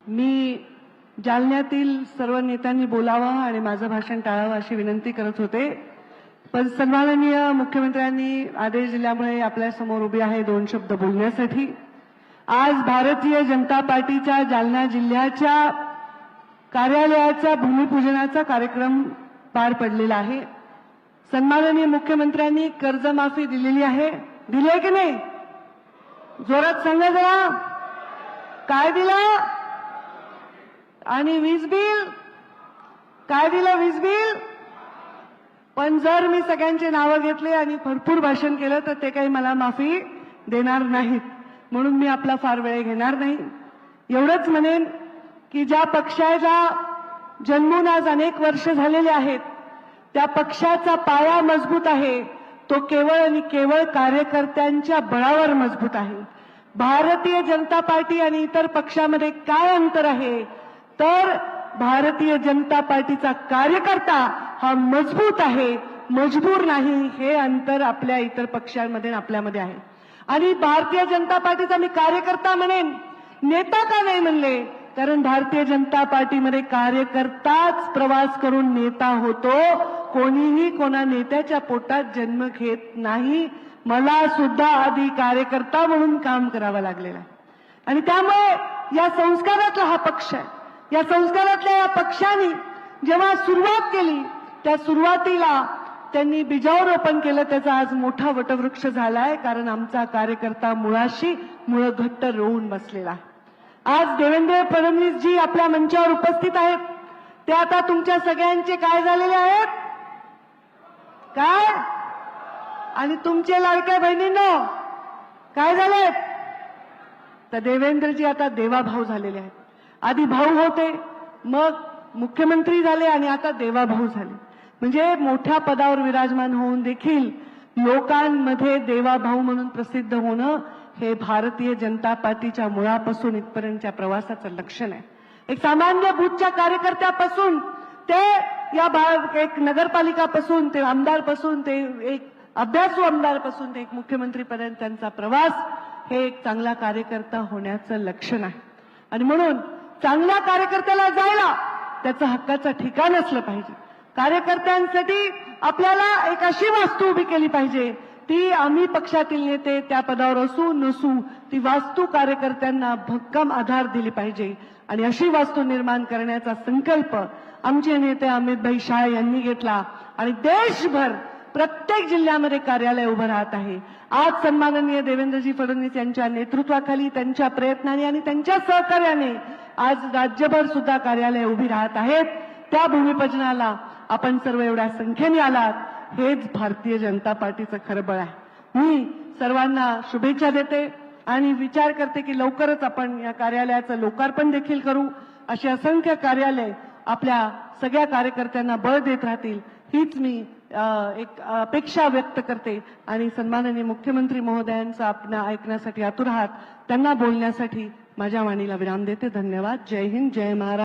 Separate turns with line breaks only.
मी जालन्यातील सर्व नेत्यांनी बोलावं आणि माझं भाषण टाळावं अशी विनंती करत होते, पण सन्माननीय मुख्यमंत्र्यांनी आदेश दिल्यामुळे आपल्यासमोर उभी आहे दोन शब्द बोलण्यासाठी। आज भारतीय जनता पार्टीच्या जालना जिल्ह्याच्या कार्यालयाचा भूमिपूजनाचा कार्यक्रम पार पडलेला आहे। सन्माननीय मुख्यमंत्र्यांनी कर्जमाफी दिलेली आहे, दिली आहे की नाही? जोरात सांगा जरा, काय दिलं? आणि वीज बिल काय दिलं? वीज बिल। पण जर मी सगळ्यांचे नावं घेतले आणि भरपूर भाषण केलं तर ते काही मला माफी देणार नाहीत, म्हणून मी आपला फार वेळ घेणार नाही। एवढंच म्हणेन की ज्या पक्षाचा जन्मून आज अनेक वर्ष झालेले आहेत, त्या पक्षाचा पाया मजबूत आहे, तो केवळ आणि केवळ कार्यकर्त्यांच्या बळावर मजबूत आहे। भारतीय जनता पार्टी आणि इतर पक्षामध्ये काय अंतर आहे तर भारतीय जनता पार्टीचा कार्यकर्ता हा मजबूत आहे, मजबूर नाही, हे अंतर आपल्या इतर पक्षांमध्ये आपल्यामध्ये आहे। आणि भारतीय जनता पार्टीचा मी कार्यकर्ता म्हणेन, नेता का नाही म्हणले, कारण भारतीय जनता पार्टीमध्ये कार्यकर्ताच प्रवास करून नेता होतो, कोणीही कोणा नेत्याच्या पोटात जन्म घेत नाही। मला सुद्धा आधी कार्यकर्ता म्हणून काम करावं लागलेलं आहे आणि त्यामुळे या संस्कारातला हा पक्ष आहे। या संस्कारातल्या या पक्षाने जेव्हा सुरुवात केली त्या सुरुवातीला त्यांनी बीजारोपण केलं, त्याचा आज मोठा वटवृक्ष झालाय, कारण आमचा कार्यकर्ता मुळाशी मुळं घट्ट रोवून बसलेला आहे। आज देवेंद्र फडणवीसजी आपल्या मंचावर उपस्थित आहेत, ते आता तुमच्या सगळ्यांचे काय झालेले आहेत? काय? आणि तुमचे लाडक्या बहिणींनो काय झाले? तर देवेंद्रजी आता देवाभाऊ झालेले आहेत। आधी भाऊ होते, मग मुख्यमंत्री झाले आणि आता देवाभाऊ झाले। म्हणजे मोठ्या पदावर विराजमान होऊन देखील लोकांमध्ये देवाभाऊ म्हणून प्रसिद्ध होणं हे भारतीय जनता पार्टीच्या मुळापासून इथपर्यंतच्या प्रवासाचं लक्षण आहे। एक सामान्य बूथच्या कार्यकर्त्यापासून ते या एक नगरपालिकापासून ते आमदारपासून ते एक अभ्यासू आमदारपासून ते एक मुख्यमंत्रीपर्यंत त्यांचा प्रवास हे एक चांगला कार्यकर्ता होण्याचं लक्षण आहे। आणि म्हणून चांगल्या कार्यकर्त्याला जायला त्याचं हक्काचं ठिकाण असलं पाहिजे। कार्यकर्त्यांसाठी आपल्याला एक अशी वास्तू उभी केली पाहिजे, ती आम्ही पक्षातील नेते त्या पदावर असू नसू ती वास्तू कार्यकर्त्यांना भक्कम आधार दिली पाहिजे आणि अशी वास्तू निर्माण करण्याचा संकल्प आमचे नेते अमितभाई शाह यांनी घेतला आणि देशभर प्रत्येक जिल्ह्यामध्ये कार्यालय उभं राहत आहे। आज सन्माननीय देवेंद्रजी फडणवीस यांच्या नेतृत्वाखाली, त्यांच्या प्रयत्नाने आणि त्यांच्या सहकार्याने आज राज्यभर सुद्धा कार्यालय उभी राहत आहेत। त्या भूमिपूजनाला आपण सर्व एवढ्या संख्येने आलात, हेच भारतीय जनता पार्टीचं खरं बळ आहे। मी सर्वांना शुभेच्छा देते आणि विचार करते की लवकरच आपण या कार्यालयाचं लोकार्पण देखील करू। अशी असंख्य कार्यालय आपल्या सगळ्या कार्यकर्त्यांना बळ देत राहतील, हीच मी एक अपेक्षा व्यक्त करते आणि सन्माननीय मुख्यमंत्री महोदयांचं आपण ऐकण्यासाठी आतुर आहात, त्यांना बोलण्यासाठी माझ्या वाणीला विराम देते। धन्यवाद। जय हिंद, जय महाराष्ट्र।